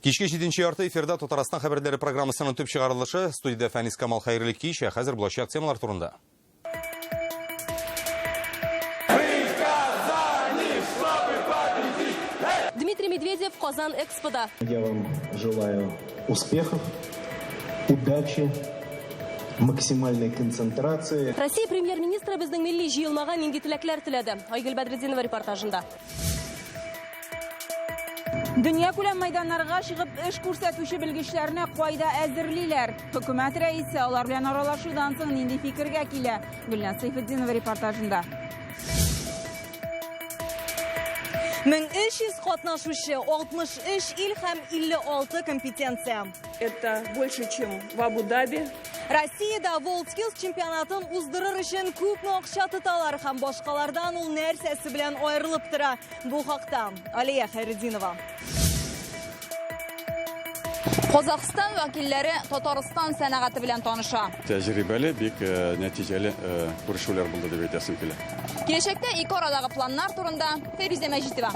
Кичке 7-нче ярты эфирда Татарстан хәбәрләре программасының төп чыгарылышы студияда Фәнис Камал хәерле кич, хәзер булачак темалар турында. Дмитрий Медведев, Казан Экспода. Я вам желаю успехов, удачи, максимальной концентрации. Россия премьер-министры безнең милли җыелмага нинди теләкләр теләде? Айгөл Бәдретдинова репортажында. Дөнья күләм мәйданнарга чыгып эш күрсәтүче белгечләрне кайда әзерлиләр? Хөкүмәт рәисе алар белән аралашудан соң нинди фикергә килә? Гөлназ Сайфетдинова репортажында. 1300 катнашучы, 63 ил һәм 56 компетенция. Это больше, чем в Абу-Даби. Россиядә WorldSkills чемпионатын уздырыр өчен күпме акча тоталар һәм башкалардан ул нәрсәсе белән аерылып тора. Бу хакта Алия Хайретдинова. Казакстан вәкилләре Татарстан сәнәгате белән таныша. Тәҗрибәле, бик нәтиҗәле күрешүләр булды дип әйтәсем килә. Киләчәктә ике арадагы планнар турында Фәризә Мәҗитова.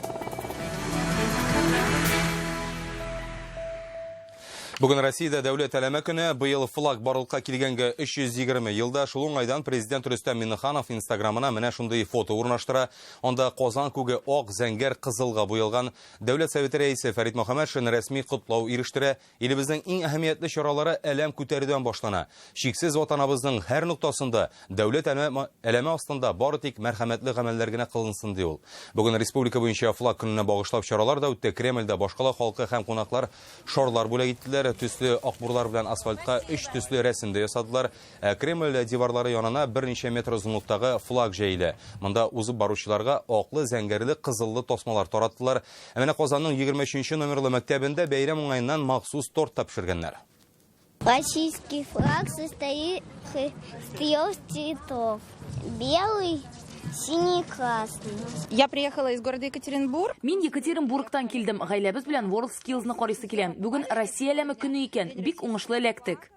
Бүген Россиядә дәүләт әлеме көне, быел флаг барлыкка килгәнгә 320 елда, шул уңайдан президент Рөстәм Миңнеханов Инстаграмына менә шундый фото урнаштыра. Анда Казан күге ак, зәңгәр, кызылга буялган. Дәүләт Советы рәисе Фәрит Мөхәммәтшин рәсми котлау ирештерә. Илебезнең иң әһәмиятле чаралары әлем күтәрүдән башлана. Шиксез ватаныбызның һәр нуктасында дәүләт әлеме астында бары тик мәрхәмәтле гамәлләр генә кылынсын ди ул. Бүген республика буенча флаг көненә багышлап чаралар да үтте. Кремльдә башкала халкы һәм кунаклар шорлар бүләк иттеләр. Төсле акбурлар белән асфальтка 3 төсле рәсемдә ясадылар. Кремль диварлары янына берничә метр озынлыктагы флаг җәйле. Монда узып баручыларга аклы, зәңгәрле, кызыллы тасмалар тараттылар. Менә Казанның 23-нче номерлы мәктәбендә бәйрәм уңаеннан махсус торт тапшырганнар. Российский флаг состоит из 3 цветов. Белый, синий, красный. Я приехала из города Екатеринбург. Мин Екатеринбургтан килдем. Гаиләбез белән WorldSkills'ны карыйсы киләм. Бүген Россия әлеме көне икән. Бик уңышлы эләктек.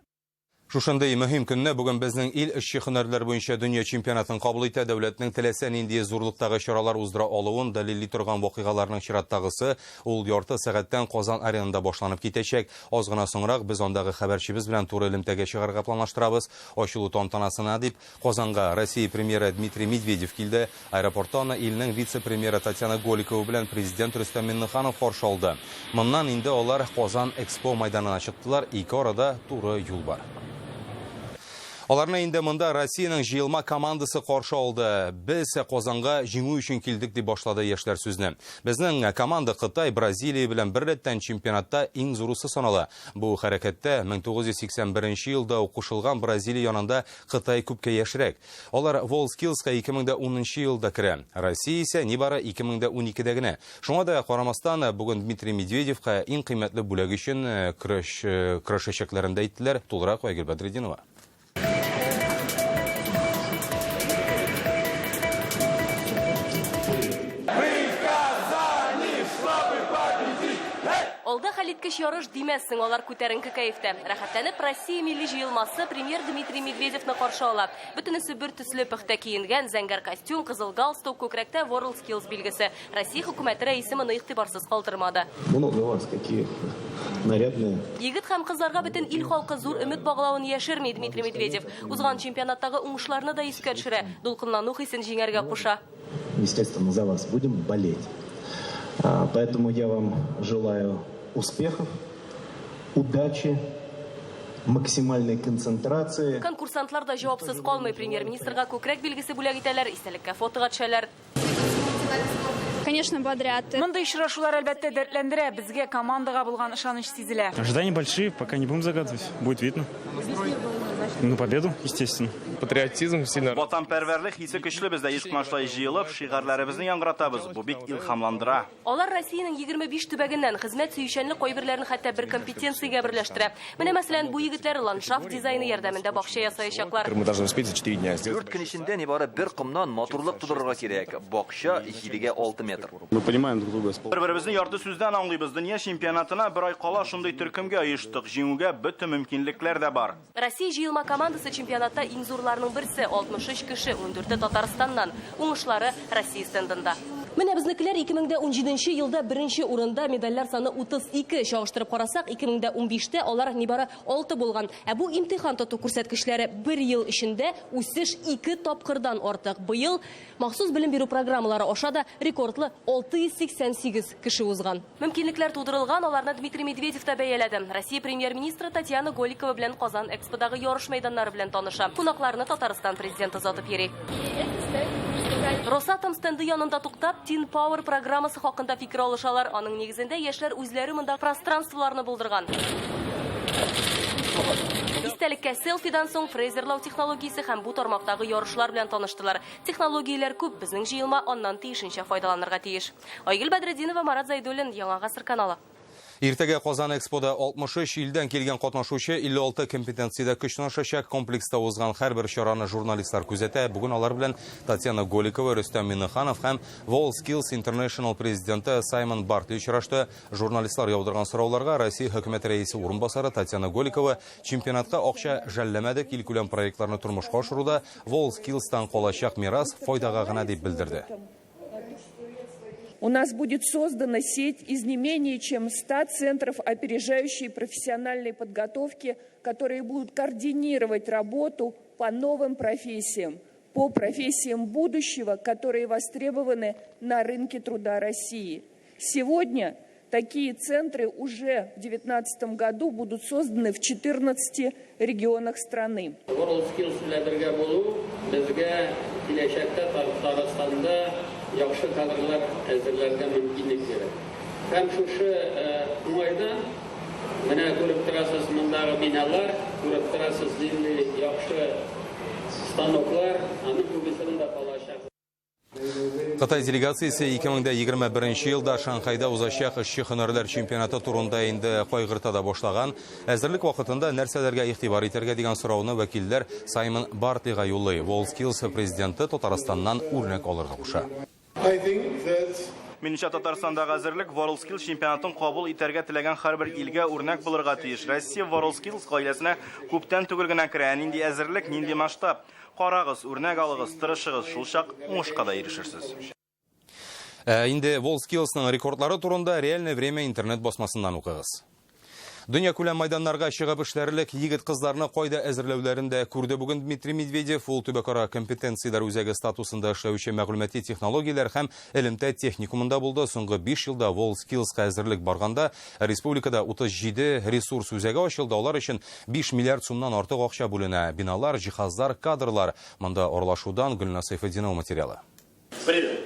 Шушындый мөһим көнне бүген безнең ил эшче һөнәрләр буенча дөнья чемпионатын кабул итә. Дәүләтнең теләсә нинди зурлыктагы чаралар уздыра алуын дәлилли торган вакыйгаларның чираттагысы ул ярты сәгатьтән Казан аренада башланып китәчәк. Аз гына соңрак без андагы хәбәрчебез белән туры элемтәгә чыгарга планлаштырабыз. Ачылу тантанасына дип Казанга Россия премьеры Дмитрий Медведев килде. Аэропортта аны илнең вице-премьеры Татьяна Голикова белән президент Рөстәм Миңнеханов каршы алды. Моннан инде алар Казан Экспо мәйданына чыктылар. Ике арада туры юл бар. Аларны инде монда Россиянең җыелма командасы каршы алды. Без Казанга җиңү өчен килдек дип башлады яшьләр сүзне. Безнең команда Кытай, Бразилия белән бер рәттән чемпионатта иң зурысы санала. Бу хәрәкәттә 1981 елда укышылган Бразилия янында Кытай күпкә яшьрәк. Алар WorldSkills'ка 2010 елда керә. Россия исә нибары 2012дә генә. Шуңа да карамастан бүген Дмитрий Медведевка иң кыйммәтле бүләк өчен көрәшәчәкләрендә әйттеләр. Тулырак Айгөл Бәдретдинова. Алда хәлиткеч ярыш димәссең, алар күтәренке кәефтә. Рәхәтләнеп Россия милли җыелмасы премьер Дмитрий Медведевны каршы ала. Бөтенесе бер төсле пөхтә киенгән, зәңгәр костюм, кызыл галстук, күкрәктә WorldSkills билгесе. Россия хөкүмәте рәисе моны игътибарсыз калдырмады. Много вас какие нарядные. Егет һәм кызларга бөтен ил халкы зур өмет баглавын яшерми Дмитрий Медведев. Узган чемпионаттагы уңышларны да искә төшерә. Дулкынлану хисен җиңәргә куша. Естественно, за вас будем болеть. Поэтому я вам желаю успехов, удачи, максимальной концентрации. Конкурсантлар да җавапсыз калмый, премьер-министрга күкрәк билгесе бүләк итәләр, истәлеккә фотога төшәләр. Конечно, бодрят. Мондай очрашулар әлбәттә дәртләндерә, безгә командага булган ышаныч сизелә. Ожидания большие, пока не будем загадывать. Будет видно. Ну, победу, естественно. Патриотизм сильно. Ватанпәрвәрлек хисе көчле бездә еш-кынашлай җыелып, шигарьләребезне яңгыратабыз. Бу бик илһамландыра. Алар Россиянең 25 төбәгеннән хезмәт сөючәнлек кайберләрен хәтта бер компетенциягә берләштерә. Менә мәсәлән, бу егетләр ландшафт дизайны ярдәмендә бакча ясаячаклар. Мы должны успеть за 4 дня сделать. 4 көн эчендә нибары бер комнан матурлык тудырырга кирәк. Бакча 2-гә 6 метр. Мы понимаем друг друга. Бер-беребезне ярты сүздән аңлыйбыз. Дөнья чемпионатына бер ай кала шундый төркемгә оештык. Җиңүгә бөтен мөмкинлекләр дә бар. Россия җыелма командасы чемпионатта иң зурларның берсе, 63 кеше, 14 Татарстаннан. Уңышлары Россия стендында. Менә безнекеләр 2017 елда беренче урында, медальләр саны 32. Чагыштырып карасак, 2015-тә алар нибары 6 булган. Ә бу имтихан тоту күрсәткечләре 1 ел эчендә үсеш 2 тапкырдан артык. Быел махсус белем бирү программалары аша да рекордлы 688 кеше узган. Мөмкинлекләр тудырылган, аларны Дмитрий Медведев та бәяләде. Россия премьер-министры Татьяна Голикова белән Казан эксподагы ярыш мәйданнары белән таныша. Кунакларны Татарстан президенты затып йөри. Росатом стенды янында туктап, Teen Power программасы хакында фикер алышалар. Аның нигезендә яшьләр үзләре монда пространстволарны булдырган. Истәлеккә селфидан соң фрезерлау технологиясе һәм бу тармактагы ярышлар белән таныштылар. Технологияләр күп, безнең җыелма аннан тиешенчә файдаланырга тиеш. Айгөл Бәдретдинова, Марат Зайдуллин, Яңа гасыр каналы. Иртәгә Казан экспода 63 илдән килгән катнашучы 56 компетенциядә көчнәшәчәк комплекста узган һәрбер чараны журналистлар күзәтә. Бүген алар белән Татьяна Голикова, Рөстәм Миннеханов һәм WorldSkills International президенты Саймон Бартли очрашты. Журналистлар яудырган сорауларга Россия хөкүмәте рәисе урынбасары Татьяна Голикова чемпионатка акча жәлләмәде, килкүләм проектларны тормышка ашыруда WorldSkills-тан калачак мирас файдага гына дип белдерде. У нас будет создана сеть из не менее чем 100 центров опережающей профессиональной подготовки, которые будут координировать работу по новым профессиям, по профессиям будущего, которые востребованы на рынке труда России. Сегодня такие центры уже в 2019 году будут созданы в 14 регионах страны. Яхшы кадрлар әзерләргә мөмкинлек бирә. Һәм шушы уңайда менә күреп торасыз мондагы биналар, күреп торасыз инде яхшы станоклар, аны күбесен дә калачак. Кытай делегациясе 2021 елда Шанхайда узачак эшче һөнәрләр чемпионаты турында инде кайгырта да башлаган. Әзерлек вакытында нәрсәләргә игътибар итәргә дигән сорауны вәкилләр Саймон Бартлига юллый. WorldSkills президенты Татарстаннан үрнәк алырга куша. Минемчә, Татарстандагы әзерлек WorldSkills чемпионатын кабул итәргә теләгән һәрбер илгә үрнәк булырга тиеш. Россия WorldSkills гаиләсенә күптән түгел генә керә. Нинди әзерлек, нинди масштаб. Карагыз, үрнәк алыгыз, тырышыгыз, шулчак уңышка да ирешерсез. Инде WorldSkills-ның рекордлары турында реальное время интернет басмасыннан укыгыз. Дөнья күләм майданнарга чыгып эшләрлек егет-кызларны кайда әзерләүләрендә күрде бүген Дмитрий Медведев. Ул төбәкара компетенцияләр үзәге статусында эшләүче мәгълүмати технологияләр һәм элемтә техникумында булды. Соңгы 5 елда WorldSkills-ка әзерлек барганда республикада 37 ресурс үзәге ачылды. Алар өчен 5 миллиард сумнан артык акча бүленә. Биналар, җиһазлар, кадрлар. Монда орлашудан Гөлнас Сайфетдинова материалы. Привет.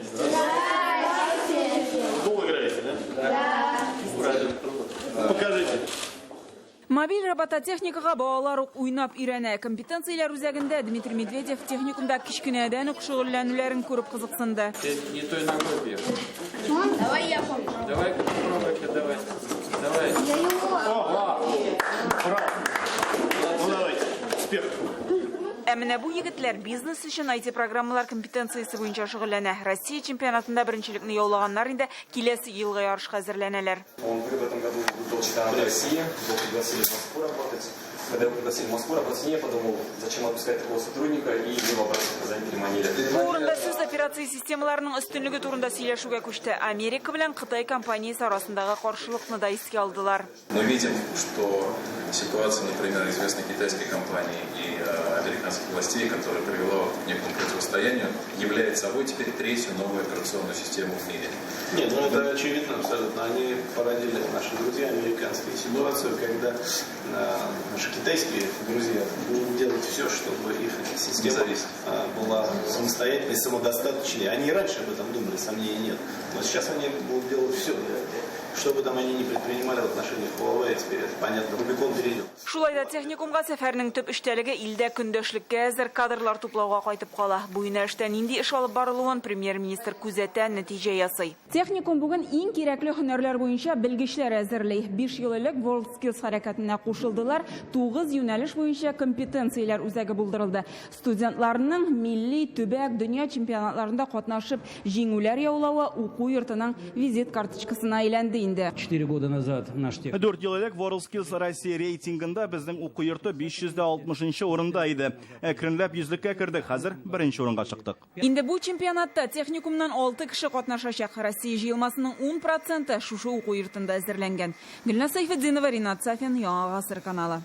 Покажите. Мобиль робототехникага балалар уйнап өйрәнә. Компетенцияләр үзәгендә Дмитрий Медведев техникумда кичкенәдән үк шөгыльләнүләрен күреп кызыксынды. Не той ногой бьешь. Давай я помогу. Давай попробуй, давай. Давай. Ну давай. Успех. Менә бу егетләр бизнес өчен IT программалар компетенциясе буенча шөгыльләнә. Россия чемпионатында беренчелекне яулаганнар инде киләсе елга ярышка әзерләнәләр. Он в этом году был чемпионат России, его пригласили в Москву работать. Когда его пригласили в Москву работать, я подумал, зачем отпускать такого сотрудника, и его обратно в Казань переманили. Бу урында сүз операция системаларының өстенлеге турында сөйләшүгә күчте. Америка белән Кытай компаниясе арасындагы каршылыкны да искә алдылар. Мы видим, что ситуация, например, известной китайской компании и американских властей, которая привела к некому противостоянию, является собой теперь третью новую операционную систему в мире. Нет, ну это очевидно абсолютно. Они породили наши друзья американские ситуацию, когда наши китайские друзья будут делать все, чтобы их система была самостоятельной, самодостаточной. Они и раньше об этом думали, сомнений нет. Но сейчас они будут делать все для этого. Что бы там они ни предпринимали в отношении Huawei, теперь это понятно, Рубикон перейдет. Шулайда техникумга сәфәрнең төп эштәлеге илдә көндәшлеккә әзер кадрлар туплауга кайтып кала. Бу юнәлештә нинди эш алып барылуын премьер-министр күзәтә, нәтиҗә ясый. Техникум бүген иң кирәкле һөнәрләр буенча белгечләр әзерли. 5 ел элек WorldSkills хәрәкәтенә кушылдылар. 9 юнәлеш буенча компетенцияләр үзәге булдырылды. Студентларның милли, төбәк, дөнья чемпионатларында катнашып, җиңүләр яулавы уку йортының визит карточкасына әйләнде. инде. 4 года назад наш тех. 4 ел элек WorldSkills Россия рейтингында безнең уку йорты 560 орында иде. Әкренләп йөзлеккә кердек, хәзер 1нче орынга чыктык. Инде бу чемпионатта техникумнан 6 кеше катнашачак. Россия җыелмасының 10% шушы уку йортында әзерләнгән. Гөлназ Сайфетдинова, Ринат Сафин, Яңа Гасыр каналы.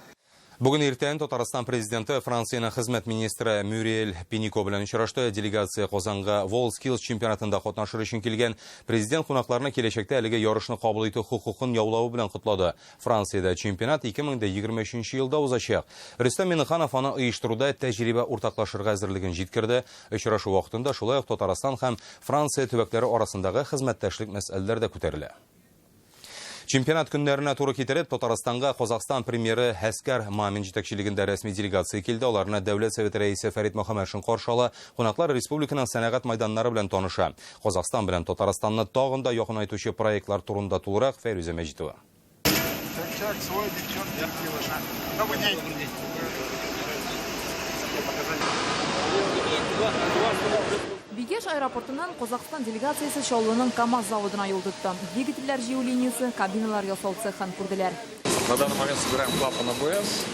Бүген иртән Татарстан президенты Францияның хезмәт министры Мюриэль Пенико белән очрашты. Делегация Казанга WorldSkills чемпионатында катнашыр өчен килгән. Президент кунакларны киләчәктә әлеге ярышны кабул итү хукукын яулавы белән котлады. Франциядә чемпионат 2023 елда узачак. Рөстәм Миннеханов аны оештыруда тәҗрибә уртаклашырга әзерлеген җиткерде. Очрашу вакытында шулай ук Татарстан һәм Франция төбәкләре арасындагы хезмәттәшлек мәсьәләләре дә күтәрелә. Чемпионат көннәренә туры китереп, Татарстанга Казакстан премьеры Әскәр Мамин җитәкчелегендә рәсми делегация килде. Аларны Дәүләт Советы рәисе Фәрит Мөхәммәтшин каршы ала. Кунаклар республиканың сәнәгать майданнары белән таныша. Казакстан белән Татарстанны тагын да якынайтучы проектлар турында тулырак Фәрүзә Мәҗитова. Бигеш аэропортынан Казакстан делегациясы Шаулының КамАЗ заводына юл тотты. Двигательләр җыю линиясе, кабиналар ясау цехын күрделәр. На данный момент собираем клапан АБС.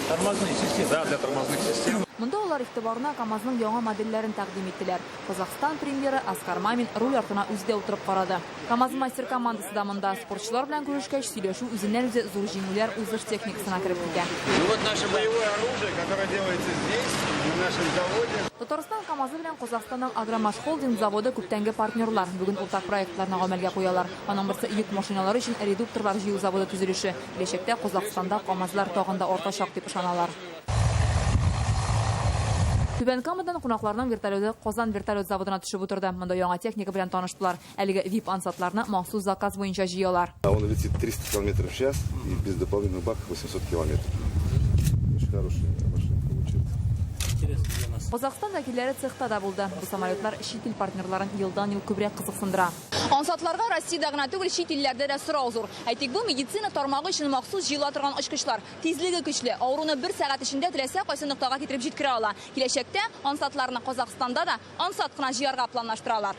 Тормозные системы. Да, для тормозных систем. Монда улар игътибарына КамАЗның яңа модельләрен тәкъдим иттеләр. Казакстан премьеры Әскәр Мамин руль артына үзе утырып карады. КамАЗ мастер командасы да монда спортчылар белән күрешкәч сөйләшү үзеннән-үзе зур җиңүләр узыш техникасына кереп китә. Вот наше боевое оружие, которое делается здесь, на нашем заводе. Татарстан КамАЗы белән Казакстанның Агромаш холдинг заводы күптәнге партнерлар. Бүген уртак проектларны гамәлгә куялар. Аның берсе йөк машиналары өчен редукторлар җыю заводы төзелеше. Киләчәктә Казакстанда КамАЗлар тагын да артачак дип ышаналар. Түбән Камадан кунакларның вертолеты Казан вертолет заводына төшеп утырды. Монда яңа техника белән таныштылар. Әлеге VIP ансатларны махсус заказ буенча җыялар. Он летит 300 км в час и без дополнительных баков 800 км. Очень хорошая машина получилась. Казакстан вәкилләре цехта да булды. Бу самолетлар чит ил партнерларын елдан-ел күбрәк кызыксындыра. Ансатларга Россиядә гына түгел, чит илләрдә дә сорау зур. Әйтик, бу медицина тармагы өчен махсус җыела торган очкычлар. Тизлеге көчле, авыруны 1 сәгать эчендә теләсә кайсы ноктага китереп җиткерә ала. Киләчәктә ансатларны Казакстанда да ансат кына җыярга планлаштыралар.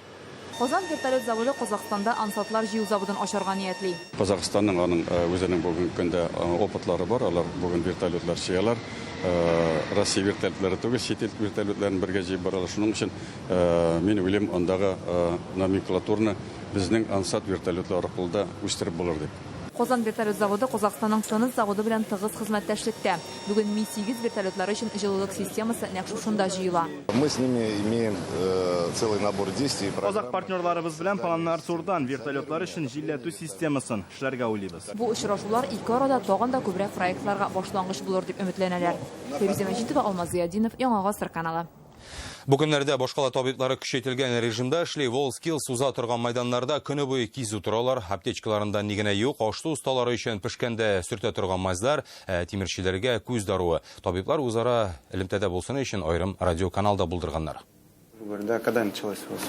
Казан вертолет заводы Казакстанда ансатлар җыю заводын ачарга ниятли. Казакстанның аның үзенең бүгенге көндә опытлары бар. Алар бүген вертолетлар җыялар. Россия вертолетлары түгел, чит ил вертолетларын бергә җыеп баралар. Шуның өчен мин уйлыйм, андагы номенклатураны безнең ансат вертолетлар аркылы үстереп булыр дип. Казан вертолет заводы Казакстанның Тыныс заводы белән тыгыз хезмәттәшлектә. Бүген Ми-8 вертолетлары өчен җылылык системасы нәкъ шушында җыела. Мы с ними имеем целый набор действий. Казак партнерларыбыз белән планнар турдан вертолетлар өчен җилләтү системасын эшләргә уйлыйбыз. Бу очрашулар ике арада тагын да күбрәк проектларга башлангыч булыр дип өметләнәләр. Фәрүзә Мәҗитова, Алмаз Зиядинов, Яңа Гасыр каналы. Бүгеннәрдә башкала табиблары көчәйтелгән режимда эшли. WorldSkills уза торган майданнарда көне буе кизү торалар. Аптечкаларында нигенә юк, ашлы усталары өчен пешкәндә сөртә торган мазлар, тимерчеләргә күз даруы. Табиблар үзара элемтәдә булсын өчен аерым радиоканалда булдырганнар. Когда началось у вас?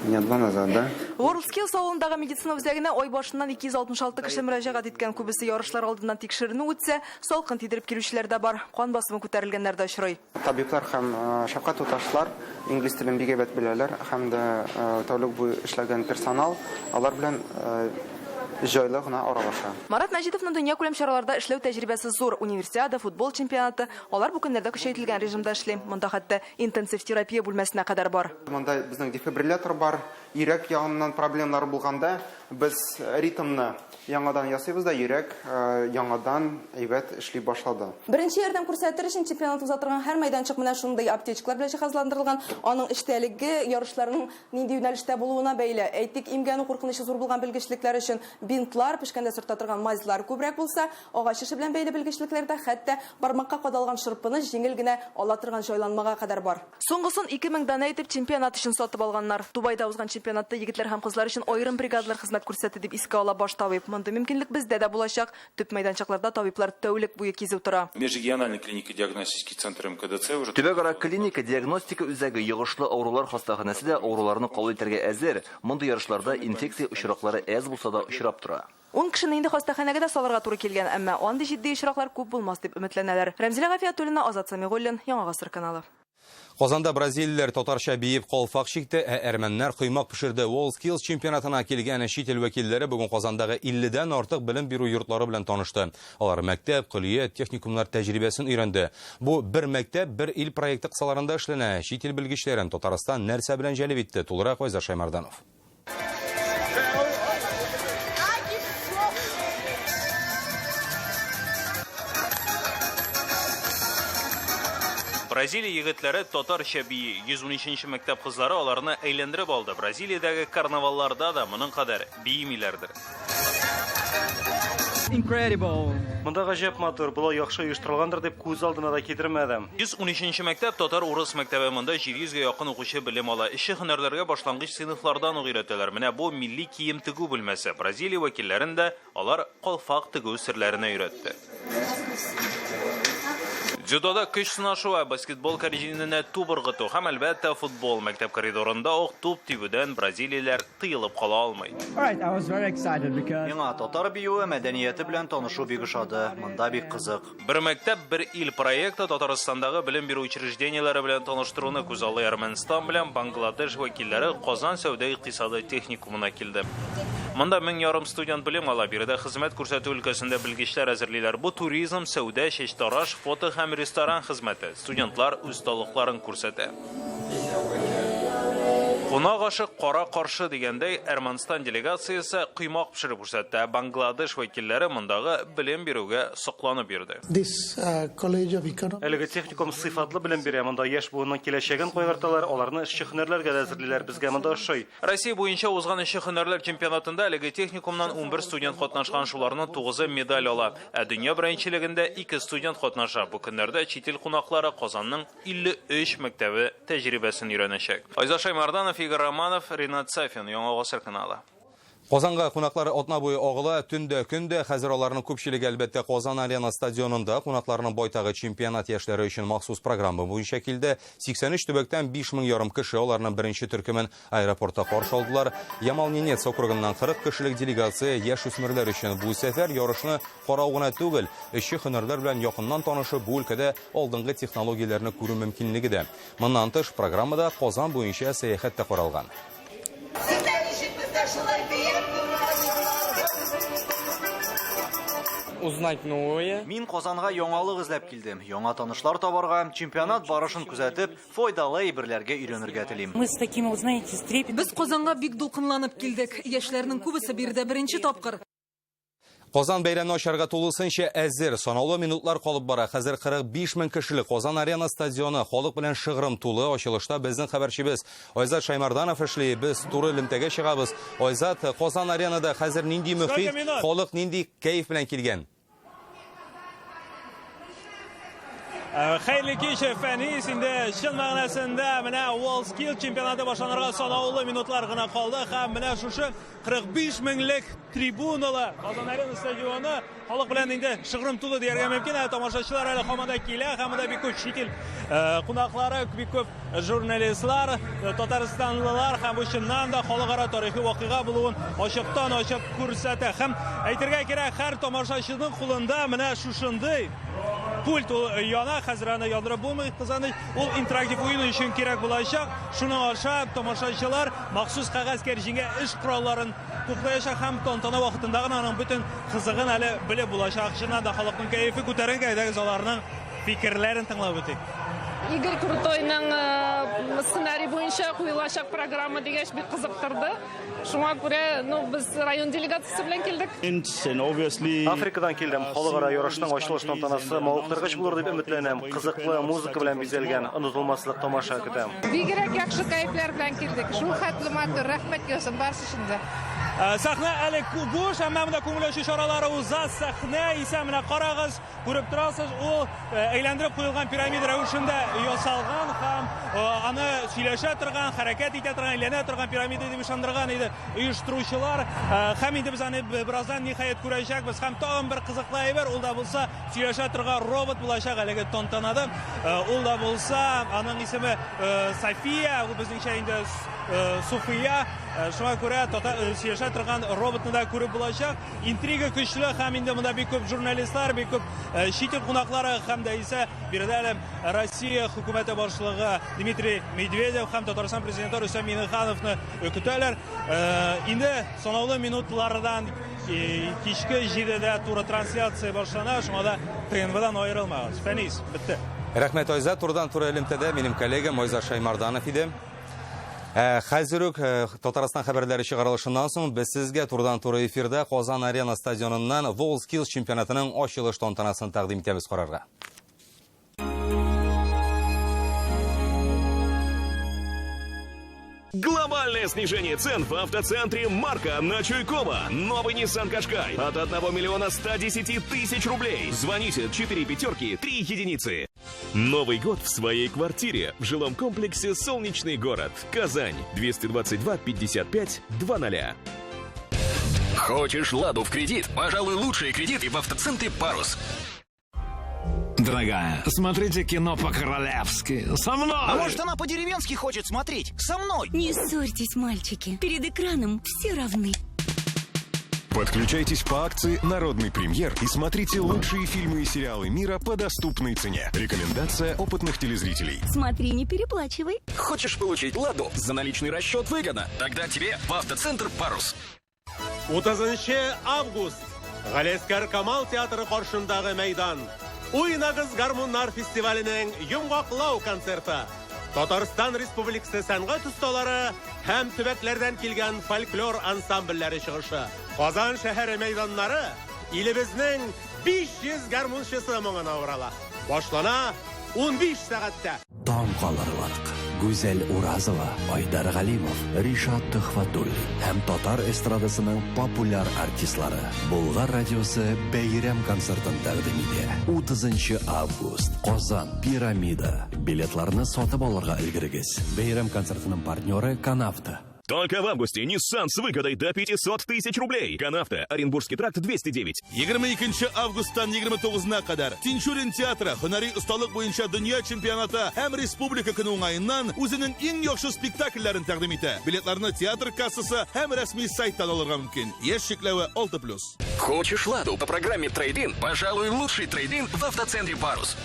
Дня два назад, да? WorldSkills авылындагы медицина үзәгенә ай башыннан 266 кеше мөрәҗәгать иткән, күбесе ярышлар алдыннан тикшеренү үтсә, салкын тидереп килүчеләр дә бар, кан басымы күтәрелгәннәр дә очрый. Табиблар һәм шәфкать туташлар инглиз телен бик әйбәт беләләр, һәм дә тәүлек буе эшләгән персонал, алар белән җайлы гына аралаша. Марат Мәҗитовның дөнья күләм чараларда эшләү тәҗрибәсе зур. Универсиада, футбол чемпионаты, алар бу көннәрдә көчәйтелгән режимда эшли. Монда хәтта интенсив терапия бүлмәсенә кадәр бар. Монда безнең дефибриллятор бар. Йөрәк ягыннан проблемалар булганда, без ритмны яңадан ясыйбыз да, йөрәк яңадан әйбәт эшли башлады. Беренче ярдәм күрсәтер өчен чемпионат уза торган һәр майданчык менә шундый аптечкалар белән җиһазландырылган. Аның эштәлеге ярышларның нинди юнәлештә булуына бәйле. Әйтик, имгәнү куркынычы зур булган белгечлекләр өчен бинтлар, пешкәндә сөртә торган мазлар күбрәк булса, агач эше белән бәйле белгечлекләрдә хәтта бармакка кадалган шырпыны җиңел генә ала торган җайланмага кадәр бар. Соңгысын 2000 дана итеп чемпионат өчен сатып алганнар. Дубайда узган чемпионатта егетләр һәм кызлар өчен аерым бригадалар хезмәт күрсәтте дип искә ала баш табиб. Монда мөмкинлек бездә дә булачак. Төп мәйданчыкларда табиблар тәүлек буе кизү тора. Межрегиональный клинико-диагностический центр МКДЦ уже. Төбәкара клиника диагностика үзәге йогышлы авырулар хастаханәсе дә авыруларны кабул итәргә әзер. Монда ярышларда инфекция очраклары әз булса да очрап тора. 10 кешене инде хастаханәгә дә салырга туры килгән, әмма андый җитди очраклар күп булмас дип өметләнәләр. Рәмзилә Гафиятуллина, Азат Самигуллин, Яңа Гасыр каналы. Qozanda Braziliyalar татарча бейіп қолфақ шекті, әрмәннәр құймақ пішірді. WorldSkills чемпионатына келген шет ел вәкилләре бүгін Qozanдағы 50-дән артық білім беру йортлары белән танышты. Алар мәктәп, көллия, техникумнар тәҗрибәсен өйрәнде. Бу бер мәктәп, бер ил проекты кысаларында эшләнә. Шет ил белгечләрен Татарстан нәрсә белән җәлеп итте? Тулырак Айза Шаймарданов. Бразилия егетләре татарча бии 113-нче мәктәп кызлары аларны әйләндереп алды. Бразилиядәге карнавалларда да моның кадәр биимиләрдер. Incredible. Монда гаҗәп матур, булай яхшы оештырылгандыр дип күз алдына да китермәдем. 113-нче мәктәп татар-урыс мәктәбе, монда 700-гә якын укучы белем ала. Эшче һөнәрләргә башлангыч сыйныфлардан өйрәтәләр. Менә бу милли кием тегү белмәсе. Бразилия вәкилләрен дә алар калфак тегү серләренә өйрәтте. Дзюдода көч сынашуы, баскетбол корзиненә туп ыргыту һәм әлбәттә футбол мәктәп коридорында ук туп тибүдән бразилияләр тыелып кала алмый. Миңа татар биюе мәдәнияте белән танышу бик ошады. Монда бик кызык. Бер мәктәп, бер ил проекты Татарстандагы белем бирү учрежденияләре белән таныштыруны күз алды. Армәнстан белән Бангладеш вәкилләре Казан сәүдә-икътисады техникумына килде. Монда 1000 студент белем ала. Биредә хезмәт күрсәтү өлкәсендә белгечләр әзерлиләр. Бу туризм, сәүдә, чәчтараш, фото һәм ресторан хезмәте. Студентлар үз талантларын күрсәтә. Кунак ашы кара каршы дигәндәй Армәнстан делегациясе кыймак пешереп күрсәтте. Бангладеш вәкилләре мондагы белем бирүгә сокланып бирде. Әлеге техникум сыйфатлы белем бирә. Монда яшь буынның киләчәген кайгырталар, аларны эшче һөнәрләргә дә әзерлиләр. Безгә монда ошый. Россия буенча узган эшче һөнәрләр чемпионатында әлеге техникумнан 11 студент катнашкан, шуларның 9-ы медаль ала. Ә дөнья беренчелегендә 2 студент катнаша. Бу көннәрдә чит ил кунаклары Казанның 53 мәктәбе тәҗрибәсен өйрәнәчәк. Айза Шаймарданов, Игорь Романов, Ринат Сафин, Яңа Гасыр каналы. Qozanga кунаклары атна буе агыла, төндә хәзер аларның күпчелеге әлбәттә Казан арена стадионында кунакларның байтагы чемпионат яшьләре өчен махсус программа буенча килде. 83 төбәктән 5500 кеше аларның беренче төркемен аэропортта каршы алдылар. Ямал-Ненец округыннан 40 кешелек делегация яшь үсмерләр өчен бу сәфәр ярышны карау гына түгел, эшче һөнәрләр белән якыннан танышып, бу өлкәдә алдынгы технологияләрне күрү мөмкинлеге дә. Моннан тыш программада Казан буенча сәяхәт тә каралган. Узнать новое. Мин Казанга яңалык эзләп килдем. Яңа танышлар табарга, чемпионат барышын күзәтеп, файдалы әйберләргә өйрәнергә телим. Без Казанга бик дулкынланып килдек. Яшьләрнең күбесе биредә беренче тапкыр. Казан бәйрәмне ачарга тулысынча әзер. Санаулы минутлар калып бара. Хәзер 45 мең кешелек Казан арена стадионы халык белән шыгрым тулы. Ачылышта безнең хәбәрчебез Айзат Шаймарданов эшли. Без туры элемтәгә чыгабыз. Айзат, Казан аренада хәзер нинди мөхит, халык нинди кайф белән килгән? Xayrli kech Fənis, indi şın мәгънәсендә менә WorldSkills чемпионаты башланырга санаулы минутлар гына калды һәм менә шушы 45 меңлек трибуналы Казан арена стадионы халык белән инде шыгрым тулы дияргә мөмкин. Тамашачылар әле һаман килә, һәм бик күп чит ил кунаклары, бик күп журналистлар, татарстанлылар һәм чыннан да халыкара тарихи вакыйга булуын ачыктан-ачык күрсәтә. Һәм әйтергә кирәк, һәр тамашачының кулында менә шушындый пульт яна, хәзер аны яндырып булмый, кызаны ул интерактив уен өчен кирәк булачак. Шуның аша тамашачылар махсус кәгазь кәрҗиңгә эш коралларын туплаячак һәм тантана вакытында гына аның бөтен кызыгын әле белеп булачак. Чыннан да халыкның кәефе күтәренкә дәгез аларның фикерләрен тыңлап үтик. Игорь Крутойның сценарий буенча куелачак программа дигәч бик кызыктырды. Шуңа күрә, без район делегациясе белән килдек. Африкадан килдем. Халыкара ярышның ачылыш тантанасы мавыктыргыч булыр дип өметләнәм. Кызыклы музыка белән бизәлгән, онытылмаслык тамаша көтәм. Бигрәк яхшы кайфлар белән килдек. Шул хәтле матур, рәхмәт ясам барсы өчен дә. Сәхнә әле буш, әмма монда күңелле чаралары уза. Сәхнә исә менә карагыз, күреп торасыз, ул әйләндереп куелган пирамида рәвешендә ясалган һәм аны сөйләшә торган, хәрәкәт итә торган, әйләнә торган пирамида дип ышандырган иде оештыручылар. Һәм инде без аны бераздан ниһаять күрәчәкбез. Һәм тагын бер кызыклы әйбер, ул да булса сөйләшә торган робот булачак әлеге тантанада. Ул да булса, аның исеме София, ул безнеңчә инде Суфия. Шуңа күрә сөйләшә торган роботны да күреп булачак. Интрига көчле һәм инде монда бик күп журналистлар, бик күп чит ил кунаклары һәм дә исә биредә Россия хөкүмәте башлыгы Дмитрий Медведев һәм Татарстан президенты Рөстәм Миңнехановны көтәләр. Инде санаулы минутлардан кичке 7-дә туры трансляция башлана, шуңа да ТНВ-дан аерылмагыз. Фәнис, бетте. Рәхмәт, Айза. Турдан туры элемтәдә минем коллегам Айза Шаймарданов иде. Хәзер үк Татарстан хәбәрләре чыгарылышыннан соң без сезгә турдан туры эфирда Казан Арена стадионыннан WorldSkills чемпионатының ачылыш тантанасын тәкъдим итәбез карарга. Глобальное снижение цен в автоцентре «Марка» на Чуйкова. Новый Nissan Qashqai от 1 110 000 рублей. Звоните 4 пятерки 3 единицы. Новый год в своей квартире в жилом комплексе «Солнечный город». Казань. 222 55 20. Хочешь «Ладу» в кредит? Пожалуй, лучшие кредиты в автоцентре «Парус». Дорогая, смотрите кино по-королевски. Со мной! А может, она по-деревенски хочет смотреть? Со мной! Не ссорьтесь, мальчики. Перед экраном все равны. Подключайтесь по акции «Народный премьер» и смотрите лучшие фильмы и сериалы мира по доступной цене. Рекомендация опытных телезрителей. Смотри, не переплачивай. Хочешь получить «Ладу» за наличный расчет выгодно? Тогда тебе в автоцентр «Парус». 30 август. Галескар Камал театры каршындагы мәйдан. Уйнагыз гармуннар фестиваленең йомгаклау концерты. Татарстан Республикасы сәнгать осталары һәм төбәкләрдән килгән фольклор ансамбльләре чыгышы. Казан шәһәре мәйданнары илебезнең 500 гармунчысы моңына авырала. Башлана 15 сәгатьтә. Таң калырлык. Гүзәл Уразова, Айдар Галимов, Ришат Төхфәтуллин һәм татар эстрадасының популяр артистлары Болгар радиосы бәйрәм концертын тәкъдим итә. 30 август. Казан Пирамида. Билетларны сатып алырга өлгерегез. Бәйрәм концертының партнеры Канавта. Только в августе Nissan с выгодой до 500 000 рублей. Канавта, Оренбургский тракт 209. 22 августтан 29-на кадәр Тинчурин театры һөнәри осталык буенча дөнья чемпионаты һәм республика көне уңаеннан үзенең иң яхшы спектакльләрен тәкъдим итә. Билетларны театр кассасы һәм рәсми сайттан алырга мөмкин. Яшь чикләве 6+. Хочешь «Ладу» по программе «Трейд-ин»? Пожалуй, лучший трейд-ин в автоцентре «Парус».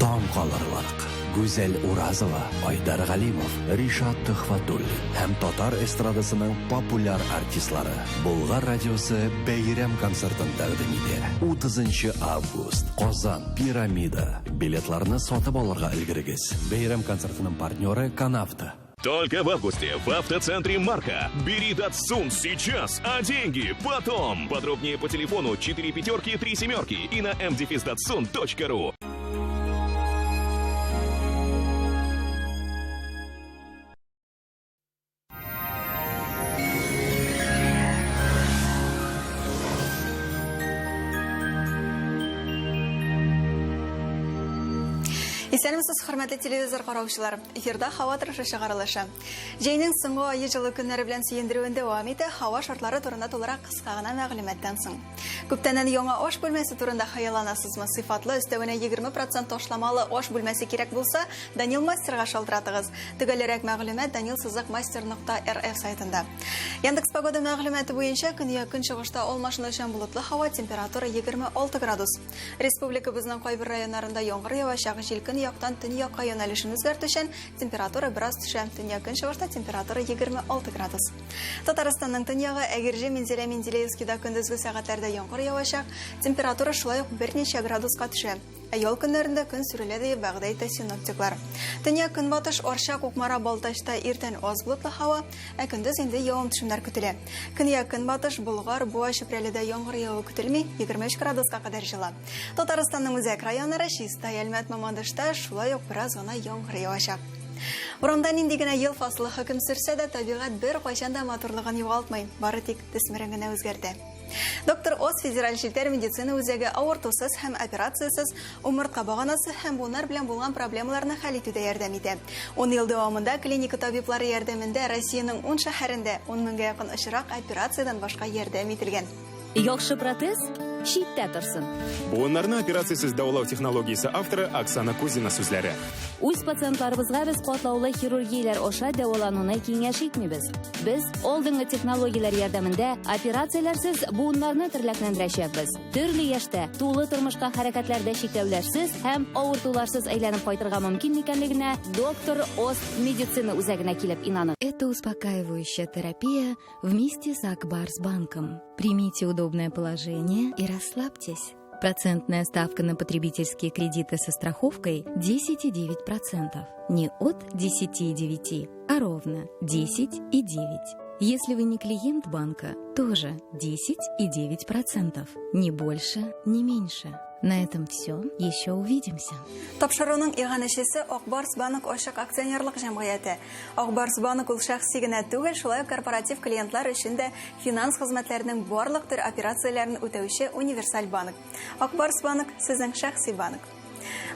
Таң калырлык. Гүзәл Уразова, Айдар Галимов, Ришат Төхфәтуллин һәм татар эстрадасының популяр артистлары Болгар радиосы бәйрәм концертын тәкъдим итә. 30 август. Казан Пирамида. Билетларны сатып алырга өлгерегез. Бәйрәм концертының партнеры Канавта. Только в августе в автоцентре «Марка». Бери Datsun сейчас, а деньги потом. Подробнее по телефону 4 пятерки 3 семерки и на mdefisdatsun.ru. Исәнмесез, хөрмәтле телевизор караучылар. Эфирда һава торышы чыгарылышы. Җәйнең соңгы ае җылы көннәре белән сөендерүендә дәвам итә. Һава шартлары турында тулырак кыска гына мәгълүматтан соң. Күптәннән яңа аш бүлмәсе турында хыялланасызмы? Сыйфатлы өстәвенә 20% ташламалы аш бүлмәсе кирәк булса, Данил Мастерга шалтыратыгыз. Төгәлрәк мәгълүмат danilsizakmaster.rf сайтында. Яндекс погода мәгълүматы буенча көнчыгышта алмашынучан болытлы һава температура 26 градус. Республикабызның кайбер районнарында яңгыр явачак, җилкен яктан төньякка юнәлешен үзгәртүчән температура бераз төшә. Төньяк-көнчыгышта температура 26 градус. Татарстанның төньягы Әгерҗе, Минзәлә, Менделеевскида көндезге сәгатьләрдә яңгыр явачак, температура шулай ук берничә градуска төшә. Ял көннәрендә көн сүрелә дип вәгъдә итә синоптиклар. Төньяк-көнбатыш Арча, Кукмара, Балтачта иртән аз болытлы һава, ә көндез инде явым-төшемнәр көтелә. Көньяк-көнбатыш Болгар, Буа, Чүпрәледә яңгыр явы көтелми, 23 градуска кадәр җыла. Татарстанның үзәк районнары Чиста, Әлмәт, Мамадышта шулай ук бераз гына яңгыр явачак. Урамда нинди генә ел фасылы хөкем сөрсә дә, табигать бер кайчан да матурлыгын югалтмый, бары тик төсмерен генә үзгәртә. Доктор Оз федераль челтәр медицина үзәге авыртусыз һәм операциясыз умыртка баганасы һәм буыннар белән булган проблемаларны хәл итүдә ярдәм итә. 10 ел дәвамында клиника табиблары ярдәмендә Россиянең 10 шәһәрендә 10 меңгә якын очрак операциядән башка ярдәм ителгән. Яхшы протез шиттә торсын. Буыннарны операциясыз дәвалау технологиясы авторы Оксана Кузина сүзләре. Үз пациентларыбызга без катлаулы хирургияләр аша дәвалануны киңәш итмибез. Без алдынгы технологияләр ярдәмендә операцияләрсез буыннарны терлекләндерәчәкбез. Төрле яшьтә, тулы тормышка хәрәкәтләрдә чикләүләрсез һәм авыртуларсыз әйләнеп кайтырга мөмкин икәнлегенә доктор Ост медицина үзәгенә килеп инанып. Это успокаивающая терапия вместе с Акбарсбанком. Примите удобное положение и расслабьтесь. Процентная ставка на потребительские кредиты со страховкой 10,9%. Не от 10,9, а ровно 10,9. Если вы не клиент банка, тоже 10,9%. Ни больше, ни меньше. На этом все. Еще увидимся. Тапшыруның иганәчесе Акбарсбанк ашык акционерлык җәмгыяте. Акбарсбанк ул шәхси генә түгел, шулай ук корпоратив клиентлар өчен дә финанс хезмәтләренең барлык төр операцияләрен үтәүче универсаль банк. Акбарсбанк сезнең шәхси банк.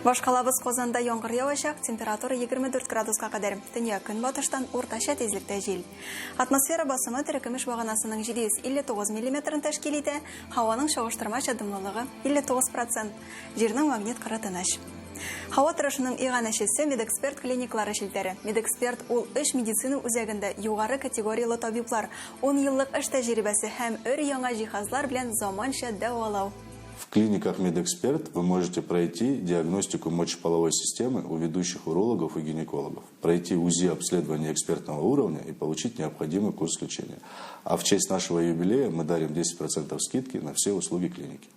Башкалабыз Казанда яңгыр явачак, температура 24 градуска кадәр. Төньяк көнбатыштан уртача тизлектә җил. Атмосфера басымы теркемеш баганасының 759 мм тәшкил итә, һаваның чагыштырмача дымлылыгы 59%, җирнең магнит кыры тыныч. Һава торышының иганәчесе Медэксперт клиниклары шелтәре. Медэксперт ул 3 медицина үзәгендә югары категориялы табиблар, 10 еллык эш тәҗрибәсе һәм өр-яңа җиһазлар белән заманча дәвалау. В клиниках Медэксперт вы можете пройти диагностику мочеполовой системы у ведущих урологов и гинекологов, пройти УЗИ обследование экспертного уровня и получить необходимый курс лечения. А в честь нашего юбилея мы дарим 10% скидки на все услуги клиники.